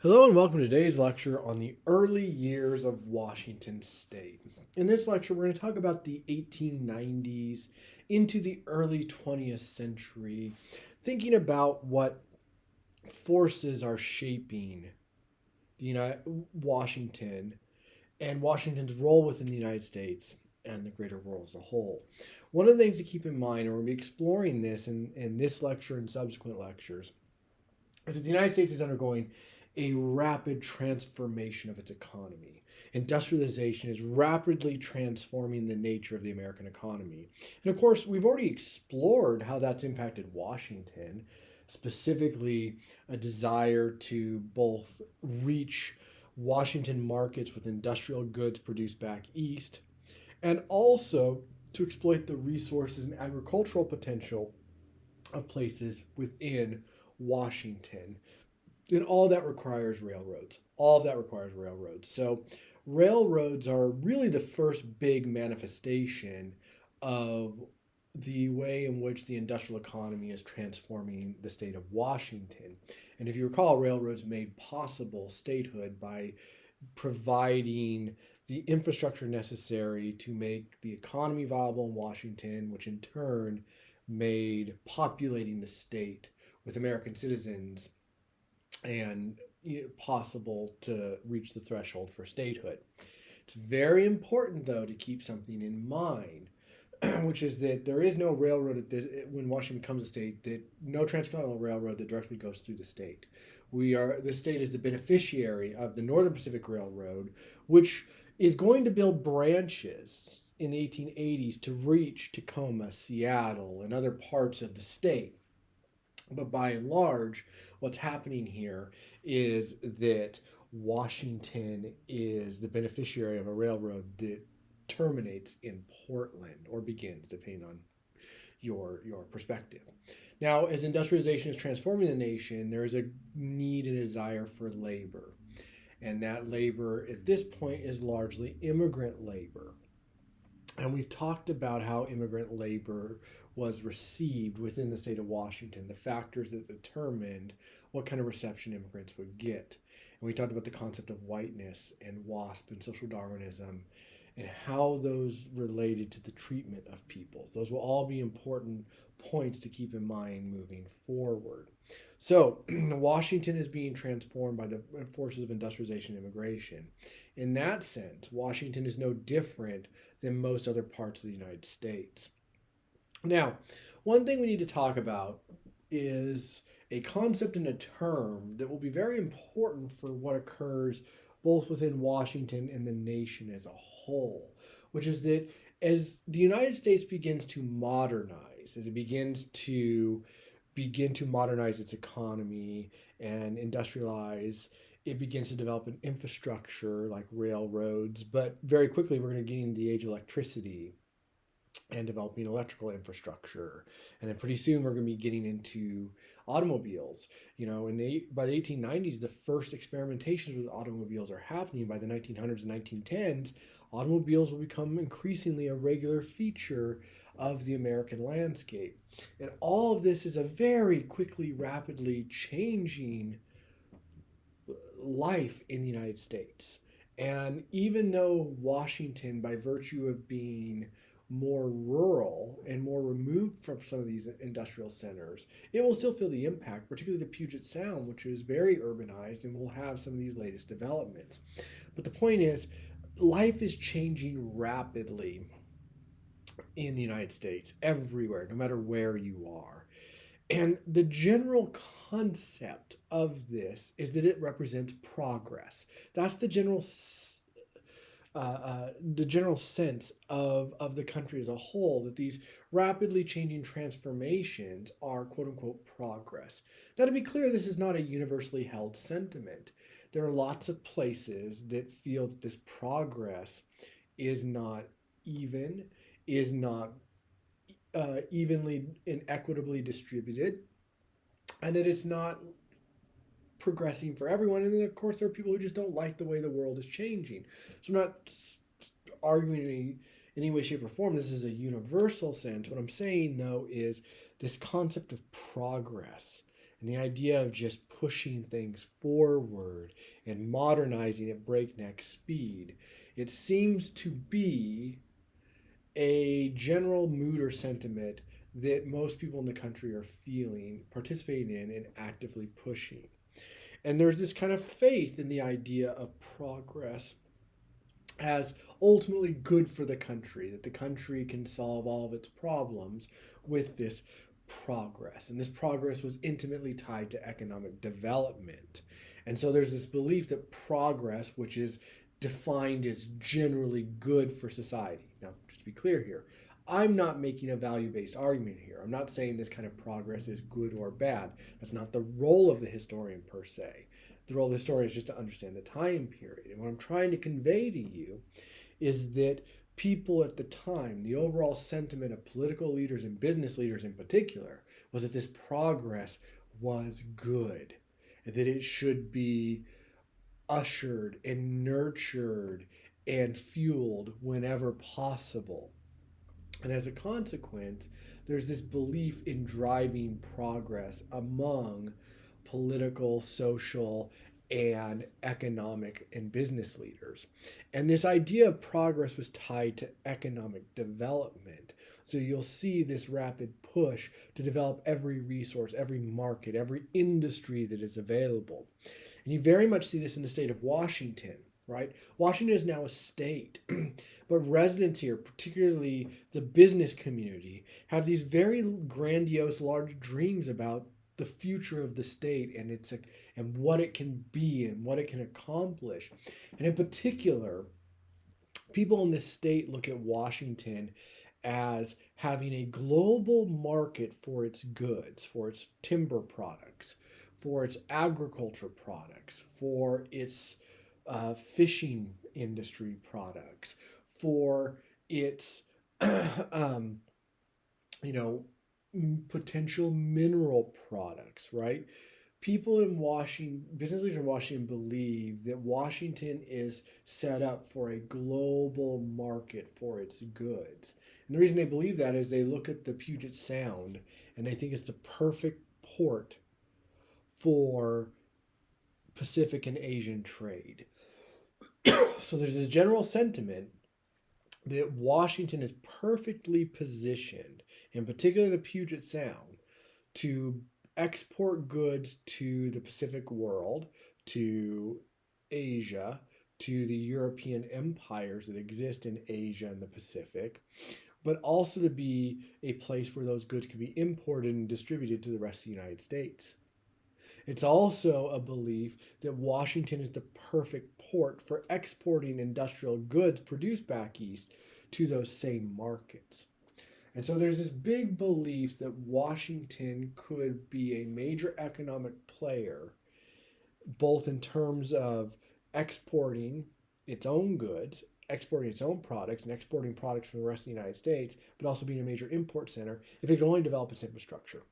Hello and welcome to today's lecture on the early years of Washington State. In this lecture, we're going to talk about the 1890s into the early 20th century, thinking about what forces are shaping Washington and Washington's role within the United States and the greater world as a whole. One of the things to keep in mind, and we'll be exploring this in this lecture and subsequent lectures, is that the United States is undergoing a rapid transformation of its economy. Industrialization is rapidly transforming the nature of the American economy. And of course, we've already explored how that's impacted Washington, specifically a desire to both reach Washington markets with industrial goods produced back east, and also to exploit the resources and agricultural potential of places within Washington. And all that requires railroads. All of that requires railroads. So railroads are really the first big manifestation of the way in which the industrial economy is transforming the state of Washington. And if you recall, railroads made possible statehood by providing the infrastructure necessary to make the economy viable in Washington, which in turn made populating the state with American citizens and possible to reach the threshold for statehood. It's very important, though, to keep something in mind, which is that there is no railroad when Washington becomes a state, that no transcontinental railroad that directly goes through the state. The state is the beneficiary of the Northern Pacific Railroad, which is going to build branches in the 1880s to reach Tacoma, Seattle, and other parts of the state. But by and large, what's happening here is that Washington is the beneficiary of a railroad that terminates in Portland, or begins, depending on your perspective. Now, as industrialization is transforming the nation, there is a need and a desire for labor. And that labor at this point is largely immigrant labor. And we've talked about how immigrant labor was received within the state of Washington, the factors that determined what kind of reception immigrants would get. And we talked about the concept of whiteness and WASP and social Darwinism and how those related to the treatment of peoples. Those will all be important points to keep in mind moving forward. So, Washington is being transformed by the forces of industrialization and immigration. In that sense, Washington is no different than most other parts of the United States. Now, one thing we need to talk about is a concept and a term that will be very important for what occurs both within Washington and the nation as a whole, which is that as the United States begins to modernize, as it begins to modernize its economy and industrialize, it begins to develop an infrastructure like railroads, but very quickly we're going to get into the age of electricity and developing electrical infrastructure. And then pretty soon we're going to be getting into automobiles. By the 1890s, the first experimentations with automobiles are happening. By the 1900s and 1910s, automobiles will become increasingly a regular feature of the American landscape. And all of this is a very quickly, rapidly changing life in the United States. And even though Washington, by virtue of being more rural and more removed from some of these industrial centers, it will still feel the impact, particularly the Puget Sound, which is very urbanized and will have some of these latest developments. But the point is, life is changing rapidly in the United States, everywhere, no matter where you are. And the general concept of this is that it represents progress. That's the general sense of the country as a whole, that these rapidly changing transformations are quote unquote progress. Now, to be clear, this is not a universally held sentiment. There are lots of places that feel that this progress is not even, is not evenly and equitably distributed, and that it's not progressing for everyone. And then, of course, there are people who just don't like the way the world is changing. So I'm not arguing in any way, shape, or form this is a universal sense. What I'm saying, though, is this concept of progress and the idea of just pushing things forward and modernizing at breakneck speed. It seems to be a general mood or sentiment that most people in the country are feeling, participating in, and actively pushing. And there's this kind of faith in the idea of progress as ultimately good for the country, that the country can solve all of its problems with this progress. And this progress was intimately tied to economic development. And so there's this belief that progress, which is defined as generally good for society. Now, just to be clear here, I'm not making a value-based argument here. I'm not saying this kind of progress is good or bad. That's not the role of the historian per se. The role of the historian is just to understand the time period. And what I'm trying to convey to you is that people at the time, the overall sentiment of political leaders and business leaders in particular, was that this progress was good, and that it should be ushered and nurtured and fueled whenever possible. And as a consequence, there's this belief in driving progress among political, social, and economic and business leaders. And this idea of progress was tied to economic development. So you'll see this rapid push to develop every resource, every market, every industry that is available. And you very much see this in the state of Washington, right? Washington is now a state, but residents here, particularly the business community, have these very grandiose, large dreams about the future of the state and and what it can be and what it can accomplish. And in particular, people in this state look at Washington as having a global market for its goods, for its timber products, for its agriculture products, for its fishing industry products, for its potential mineral products, right? People in Washington, business leaders in Washington believe that Washington is set up for a global market for its goods. And the reason they believe that is they look at the Puget Sound and they think it's the perfect port for Pacific and Asian trade. So there's this general sentiment that Washington is perfectly positioned, in particular the Puget Sound, to export goods to the Pacific world, to Asia, to the European empires that exist in Asia and the Pacific, but also to be a place where those goods can be imported and distributed to the rest of the United States. It's also a belief that Washington is the perfect port for exporting industrial goods produced back east to those same markets. And so there's this big belief that Washington could be a major economic player, both in terms of exporting its own goods, exporting its own products, and exporting products from the rest of the United States, but also being a major import center if it can only develop its infrastructure.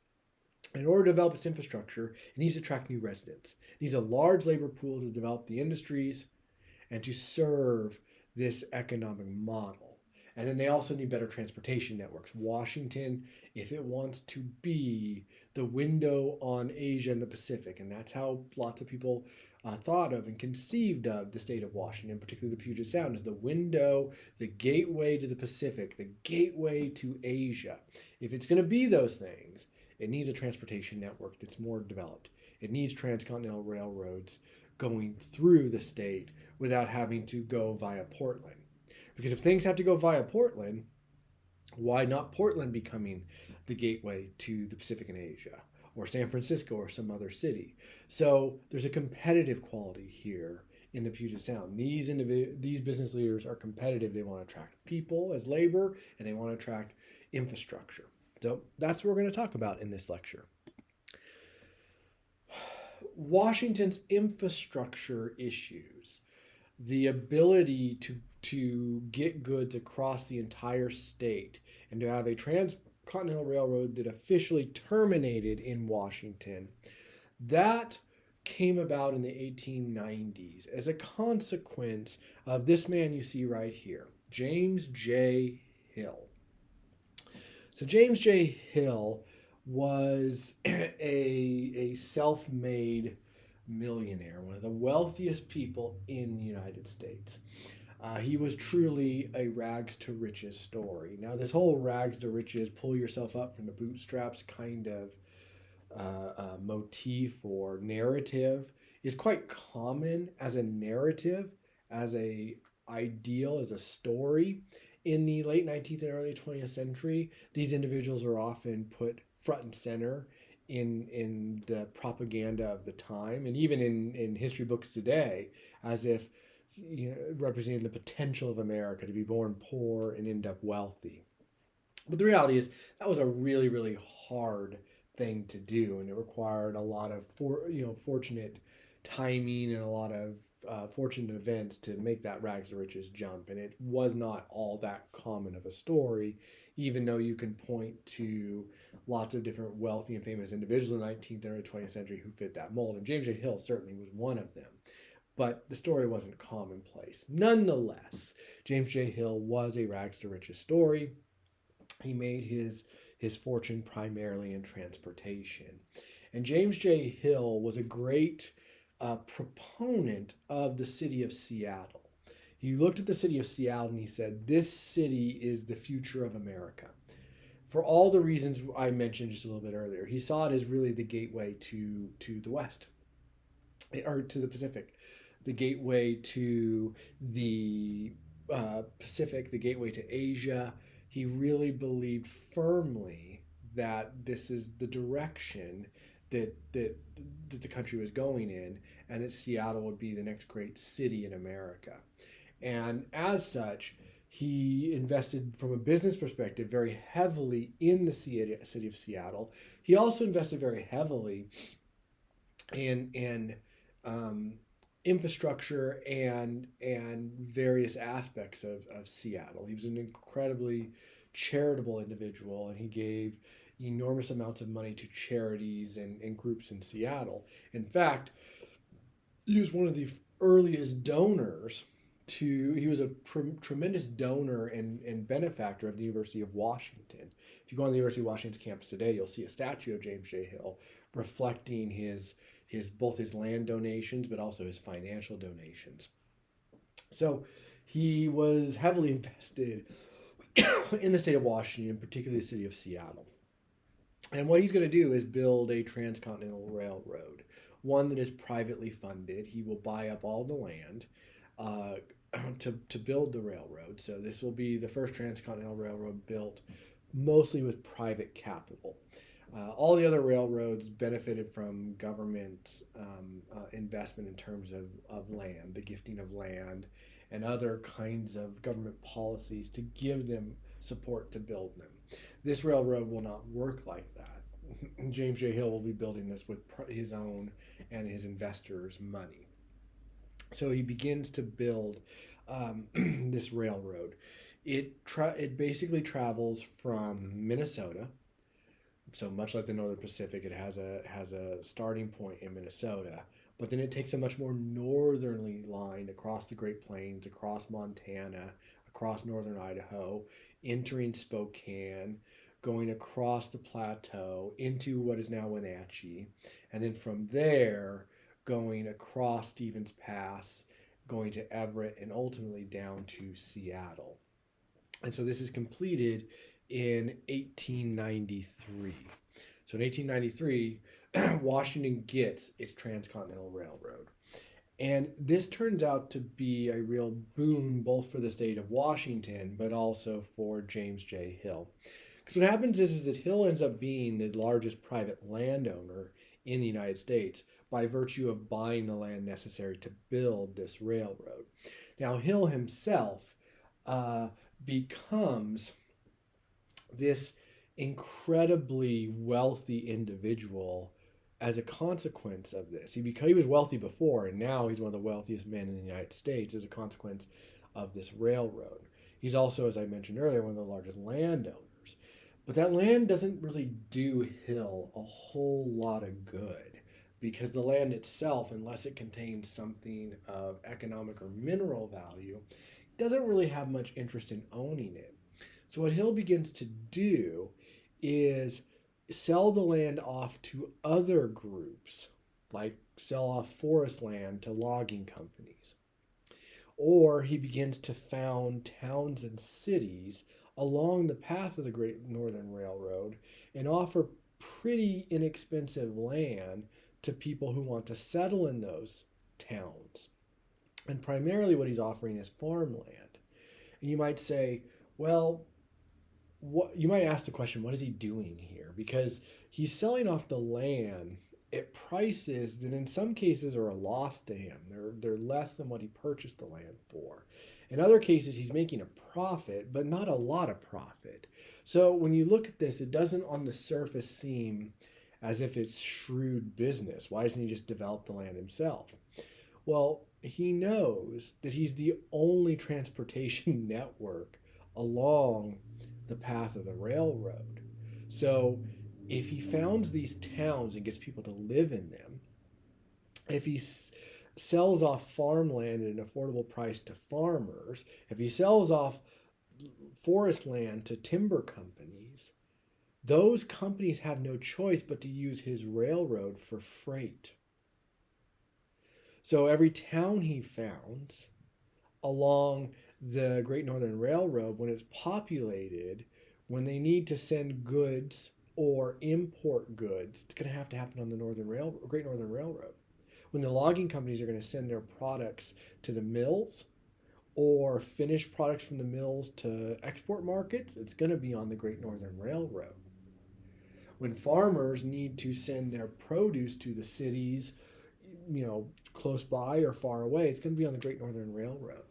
In order to develop its infrastructure, it needs to attract new residents. It needs a large labor pool to develop the industries and to serve this economic model. And then they also need better transportation networks. Washington, if it wants to be the window on Asia and the Pacific, and that's how lots of people thought of and conceived of the state of Washington, particularly the Puget Sound, as the window, the gateway to the Pacific, the gateway to Asia. If it's going to be those things, it needs a transportation network that's more developed. It needs transcontinental railroads going through the state without having to go via Portland. Because if things have to go via Portland, why not Portland becoming the gateway to the Pacific and Asia, or San Francisco or some other city? So there's a competitive quality here in the Puget Sound. These business leaders are competitive. They want to attract people as labor, and they want to attract infrastructure. So that's what we're going to talk about in this lecture. Washington's infrastructure issues, the ability to get goods across the entire state and to have a transcontinental railroad that officially terminated in Washington, that came about in the 1890s as a consequence of this man you see right here, James J. Hill. So James J. Hill was a self-made millionaire, one of the wealthiest people in the United States. He was truly a rags to riches story. Now, this whole rags to riches, pull yourself up from the bootstraps kind of motif or narrative is quite common as a narrative, as a ideal, as a story. In the late 19th and early 20th century, these individuals are often put front and center in the propaganda of the time, and even in history books today, as if, representing the potential of America to be born poor and end up wealthy. But the reality is that was a really, really hard thing to do, and it required a lot of fortunate timing and a lot of fortunate events to make that rags to riches jump. And it was not all that common of a story, even though you can point to lots of different wealthy and famous individuals in the 19th and early 20th century who fit that mold. And James J. Hill certainly was one of them. But the story wasn't commonplace. Nonetheless, James J. Hill was a rags to riches story. He made his fortune primarily in transportation. And James J. Hill was a great proponent of the city of Seattle. He looked at the city of Seattle and he said, this city is the future of America. For all the reasons I mentioned just a little bit earlier, he saw it as really the gateway to the West, or to the Pacific, the gateway to the Pacific, the gateway to Asia. He really believed firmly that this is the direction that the country was going in, and that Seattle would be the next great city in America. And as such, he invested from a business perspective very heavily in the city of Seattle. He also invested very heavily in infrastructure and various aspects of Seattle. He was an incredibly charitable individual, and he gave enormous amounts of money to charities and groups in Seattle. In fact, he was one of the earliest donors he was a tremendous donor and benefactor of the University of Washington. If you go on the University of Washington's campus today, you'll see a statue of James J. Hill reflecting his both his land donations but also his financial donations. So he was heavily invested in the state of Washington, particularly the city of Seattle. And what he's going to do is build a transcontinental railroad, one that is privately funded. He will buy up all the land to build the railroad. So this will be the first transcontinental railroad built mostly with private capital. All the other railroads benefited from government investment in terms of land, the gifting of land, and other kinds of government policies to give them support to build them. This railroad will not work like that. James J. Hill will be building this with his own and his investors' money. So he begins to build this railroad. It basically travels from Minnesota. So much like the Northern Pacific, it has a starting point in Minnesota, but then it takes a much more northerly line across the Great Plains, across Montana, across northern Idaho, entering Spokane, going across the plateau into what is now Wenatchee, and then from there going across Stevens Pass, going to Everett, and ultimately down to Seattle. And so this is completed in 1893. So in 1893, Washington gets its transcontinental railroad. And this turns out to be a real boon both for the state of Washington, but also for James J. Hill. Because what happens is that Hill ends up being the largest private landowner in the United States by virtue of buying the land necessary to build this railroad. Now, Hill himself becomes this incredibly wealthy individual as a consequence of this. He was wealthy before, and now he's one of the wealthiest men in the United States as a consequence of this railroad. He's also, as I mentioned earlier, one of the largest landowners. But that land doesn't really do Hill a whole lot of good, because the land itself, unless it contains something of economic or mineral value, doesn't really have much interest in owning it. So what Hill begins to do is sell the land off to other groups, like sell off forest land to logging companies. Or he begins to found towns and cities along the path of the Great Northern Railroad and offer pretty inexpensive land to people who want to settle in those towns. And primarily what he's offering is farmland. And you might say, well, what you might ask the question, what is he doing here? Because he's selling off the land at prices that in some cases are a loss to him. They're less than what he purchased the land for. In other cases, he's making a profit, but not a lot of profit. So when you look at this, it doesn't on the surface seem as if it's shrewd business. Why doesn't he just develop the land himself? Well, he knows that he's the only transportation network along the path of the railroad. So if he founds these towns and gets people to live in them, if he sells off farmland at an affordable price to farmers, if he sells off forest land to timber companies, those companies have no choice but to use his railroad for freight. So every town he founds along the Great Northern Railroad, when it's populated, when they need to send goods or import goods, it's going to happen on the Great Northern Railroad. When the logging companies are going to send their products to the mills or finished products from the mills to export markets, it's going to be on the Great Northern Railroad. When farmers need to send their produce to the cities, close by or far away, it's going to be on the Great Northern Railroad.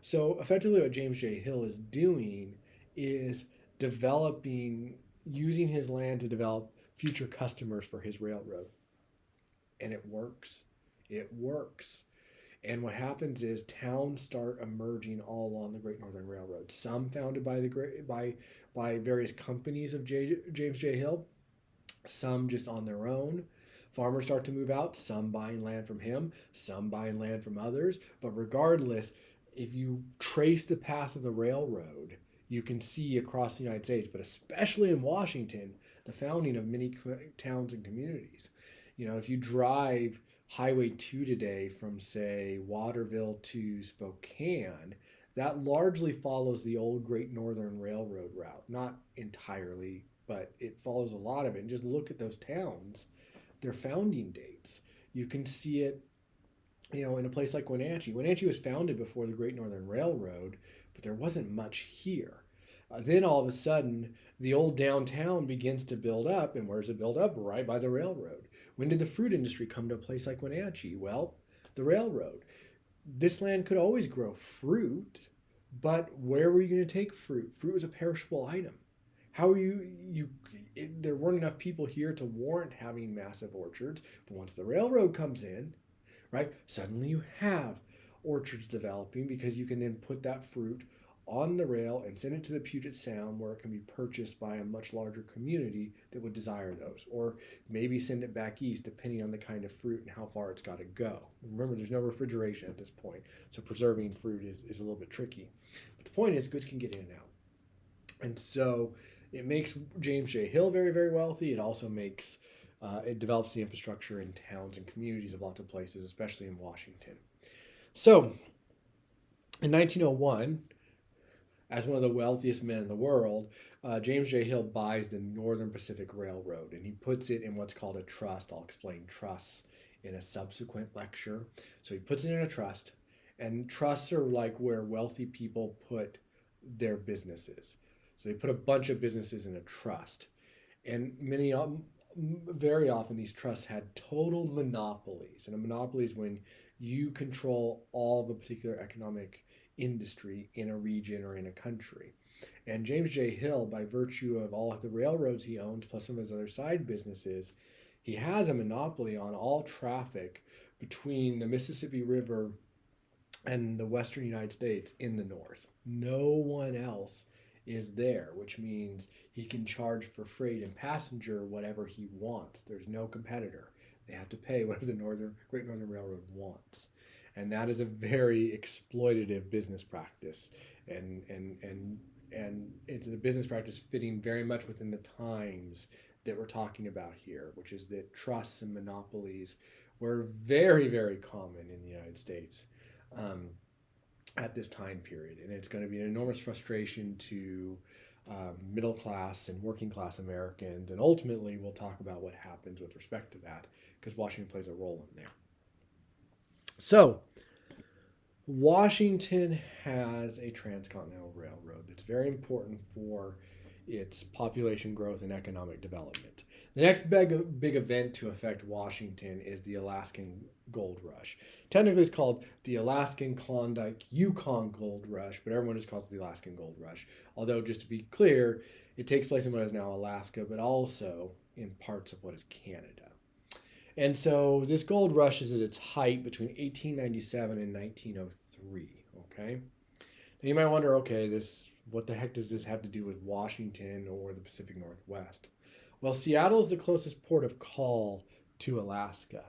So effectively what James J. Hill is doing is using his land to develop future customers for his railroad. And it works. It works. And what happens is towns start emerging all along the Great Northern Railroad. Some founded by various companies of James J. Hill, some just on their own. Farmers start to move out, some buying land from him, some buying land from others. But regardless, if you trace the path of the railroad, you can see across the United States, but especially in Washington, the founding of many towns and communities. If you drive Highway 2 today from, say, Waterville to Spokane, that largely follows the old Great Northern Railroad route. Not entirely, but it follows a lot of it. And just look at those towns, their founding dates. You can see it, in a place like Wenatchee. Wenatchee was founded before the Great Northern Railroad, but there wasn't much here. Then all of a sudden, the old downtown begins to build up. And where's it build up? Right by the railroad. When did the fruit industry come to a place like Wenatchee? Well, the railroad. This land could always grow fruit, but where were you going to take fruit? Fruit was a perishable item. How are there weren't enough people here to warrant having massive orchards, but once the railroad comes in, right, suddenly you have orchards developing because you can then put that fruit on the rail and send it to the Puget Sound where it can be purchased by a much larger community that would desire those, or maybe send it back east depending on the kind of fruit and how far it's got to go. Remember, there's no refrigeration at this point, so preserving fruit is a little bit tricky. But the point is, goods can get in and out. And so it makes James J. Hill very, very wealthy. It also makes it develops the infrastructure in towns and communities of lots of places, especially in Washington. So in 1901, as one of the wealthiest men in the world, James J. Hill buys the Northern Pacific Railroad, and he puts it in what's called a trust. I'll explain trusts in a subsequent lecture. So he puts it in a trust, and trusts are like where wealthy people put their businesses. So they put a bunch of businesses in a trust, and very often these trusts had total monopolies. And a monopoly is when you control all of a particular economic industry in a region or in a country. And James J. Hill, by virtue of all of the railroads he owns, plus some of his other side businesses, he has a monopoly on all traffic between the Mississippi River and the western United States in the north. No one else is there, which means he can charge for freight and passenger whatever he wants. There's no competitor. They have to pay whatever the Great Northern Railroad wants. And that is a very exploitative business practice. And it's a business practice fitting very much within the times that we're talking about here, which is that trusts and monopolies were very, very common in the United States um, at this time period. And it's going to be an enormous frustration to middle class and working class Americans. And ultimately, we'll talk about what happens with respect to that, because Washington plays a role in there. So, Washington has a transcontinental railroad that's very important for its population growth and economic development. The next big event to affect Washington is the Alaskan Gold Rush. Technically, it's called the Alaskan Klondike Yukon Gold Rush, but everyone just calls it the Alaskan Gold Rush. Although, just to be clear, it takes place in what is now Alaska, but also in parts of what is Canada. And so this gold rush is at its height between 1897 and 1903, okay? Now you might wonder, okay, what the heck does this have to do with Washington or the Pacific Northwest? Well, Seattle is the closest port of call to Alaska.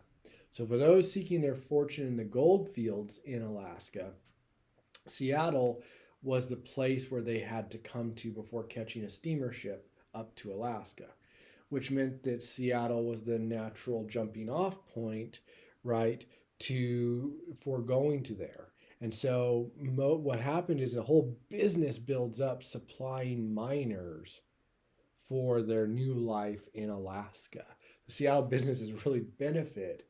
So for those seeking their fortune in the gold fields in Alaska, Seattle was the place where they had to come to before catching a steamer ship up to Alaska, which meant that Seattle was the natural jumping off point, right, for going to there. And so what happened is a whole business builds up supplying miners for their new life in Alaska. The Seattle businesses really benefit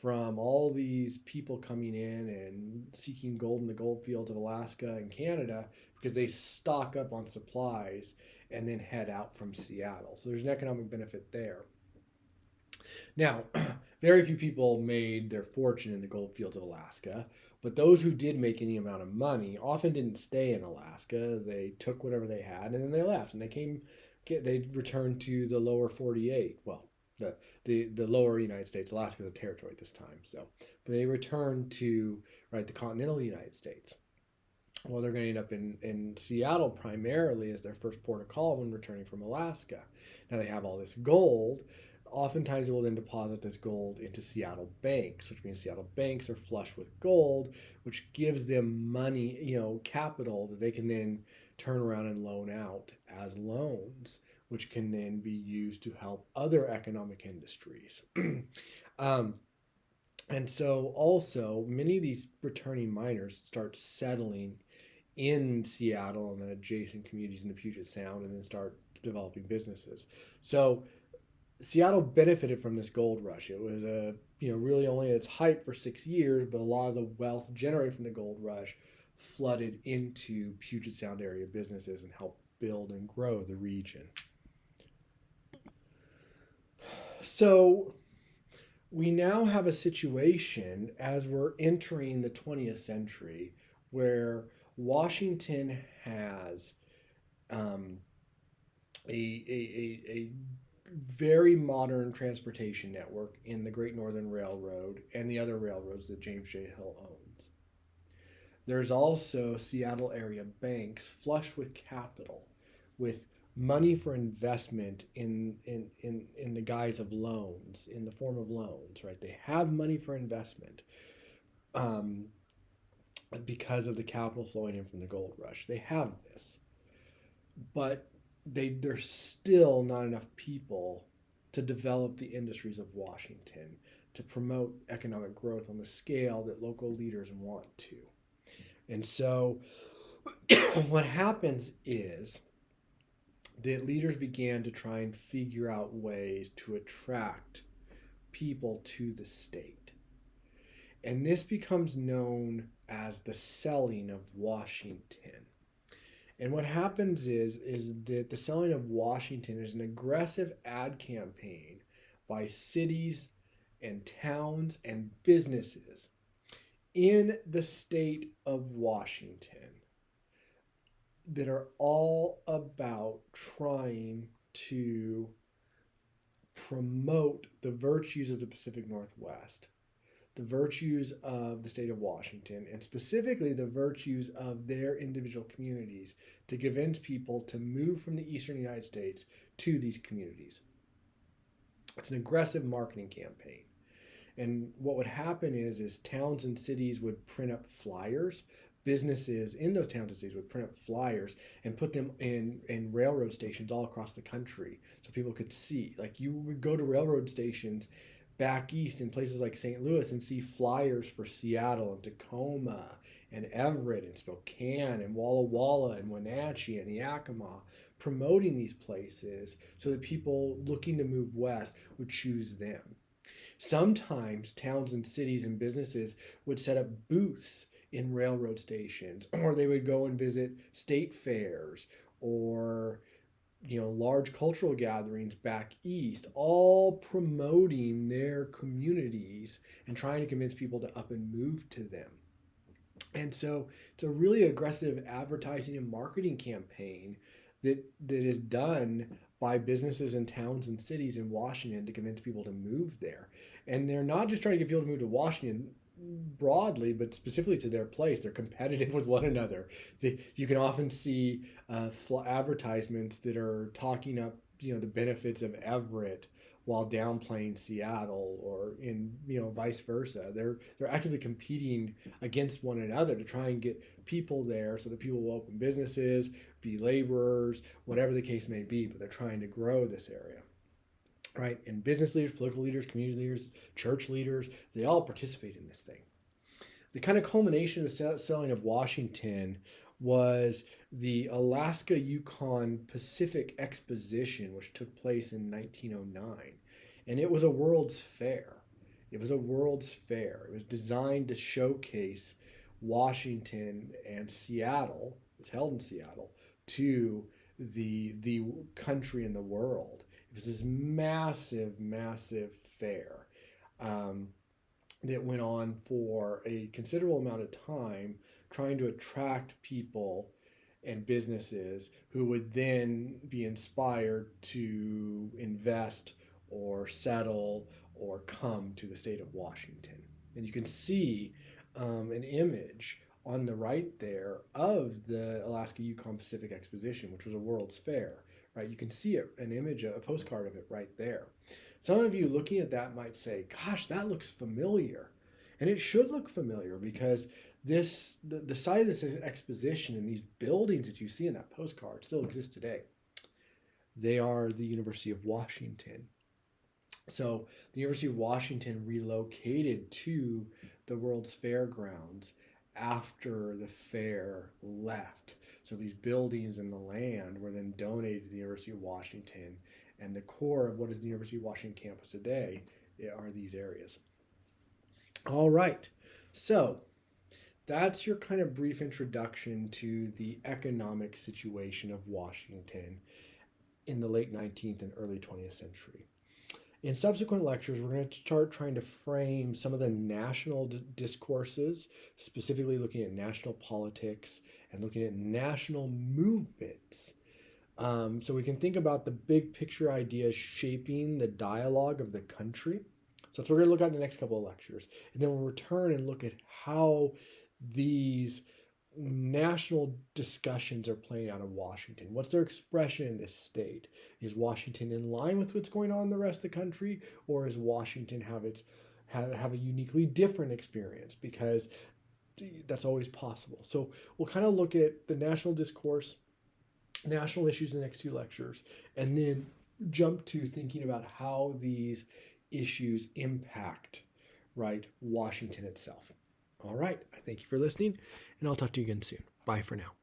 from all these people coming in and seeking gold in the gold fields of Alaska and Canada, because they stock up on supplies and then head out from Seattle. So there's an economic benefit there. Now, very few people made their fortune in the gold fields of Alaska, but those who did make any amount of money often didn't stay in Alaska. They took whatever they had and then they left, and they returned to the lower 48. Well, the lower United States. Alaska is a territory at this time. So, but they returned to the continental United States. Well, they're going to end up in Seattle primarily as their first port of call when returning from Alaska. Now they have all this gold. Oftentimes they will then deposit this gold into Seattle banks, which means Seattle banks are flush with gold, which gives them money, capital that they can then turn around and loan out as loans, which can then be used to help other economic industries. And so also many of these returning miners start settling in Seattle and the adjacent communities in the Puget Sound, and then start developing businesses. So Seattle benefited from this gold rush. It was really only at its height for 6 years, but a lot of the wealth generated from the gold rush flooded into Puget Sound area businesses and helped build and grow the region. So we now have a situation as we're entering the 20th century where Washington has a very modern transportation network in the Great Northern Railroad and the other railroads that James J. Hill owns. There's also Seattle area banks flush with capital, with money for investment in the guise of loans, in the form of loans, right? They have money for investment because of the capital flowing in from the gold rush. They have this, but there's still not enough people to develop the industries of Washington, to promote economic growth on the scale that local leaders want to. And so what happens is that leaders began to try and figure out ways to attract people to the state. And this becomes known as the selling of Washington. And what happens is that the selling of Washington is an aggressive ad campaign by cities and towns and businesses in the state of Washington that are all about trying to promote the virtues of the Pacific Northwest, the virtues of the state of Washington, and specifically the virtues of their individual communities, to convince people to move from the eastern United States to these communities. It's an aggressive marketing campaign. And what would happen is towns and cities would print up flyers businesses in those towns and cities would print up flyers and put them in railroad stations all across the country so people could see. Like you would go to railroad stations back east in places like St. Louis and see flyers for Seattle and Tacoma and Everett and Spokane and Walla Walla and Wenatchee and Yakima, promoting these places so that people looking to move west would choose them. Sometimes towns and cities and businesses would set up booths in railroad stations, or they would go and visit state fairs or large cultural gatherings back east, all promoting their communities and trying to convince people to up and move to them. And so it's a really aggressive advertising and marketing campaign that is done by businesses in towns and cities in Washington to convince people to move there. And they're not just trying to get people to move to Washington broadly, but specifically to their place. They're competitive with one another. You can often see advertisements that are talking up, the benefits of Everett while downplaying Seattle, or vice versa. They're actively competing against one another to try and get people there so that people will open businesses, be laborers, whatever the case may be. But they're trying to grow this area. Right? And business leaders, political leaders, community leaders, church leaders, they all participate in this thing. The kind of culmination of the selling of Washington was the Alaska-Yukon Pacific Exposition, which took place in 1909. And it was a World's Fair. It was a World's Fair. It was designed to showcase Washington and Seattle, it was held in Seattle, to the country and the world. It was this massive, massive fair that went on for a considerable amount of time, trying to attract people and businesses who would then be inspired to invest or settle or come to the state of Washington. And you can see an image on the right there of the Alaska-Yukon Pacific Exposition, which was a World's Fair. Right, you can see it, an image, a postcard of it right there. Some of you looking at that might say, gosh, that looks familiar. And it should look familiar because the site of this exposition and these buildings that you see in that postcard still exist today. They are the University of Washington. So the University of Washington relocated to the World's Fair grounds after the fair left. So these buildings and the land were then donated to the University of Washington, and the core of what is the University of Washington campus today are these areas. All right, so that's your kind of brief introduction to the economic situation of Washington in the late 19th and early 20th century. In subsequent lectures, we're going to start trying to frame some of the national discourses, specifically looking at national politics and looking at national movements. So we can think about the big picture ideas shaping the dialogue of the country. So that's what we're going to look at in the next couple of lectures. And then we'll return and look at how these national discussions are playing out in Washington. What's their expression in this state? Is Washington in line with what's going on in the rest of the country, or is Washington have a uniquely different experience? Because that's always possible. So we'll kind of look at the national discourse, national issues in the next two lectures, and then jump to thinking about how these issues impact, right, Washington itself. All right, I thank you for listening, and I'll talk to you again soon. Bye for now.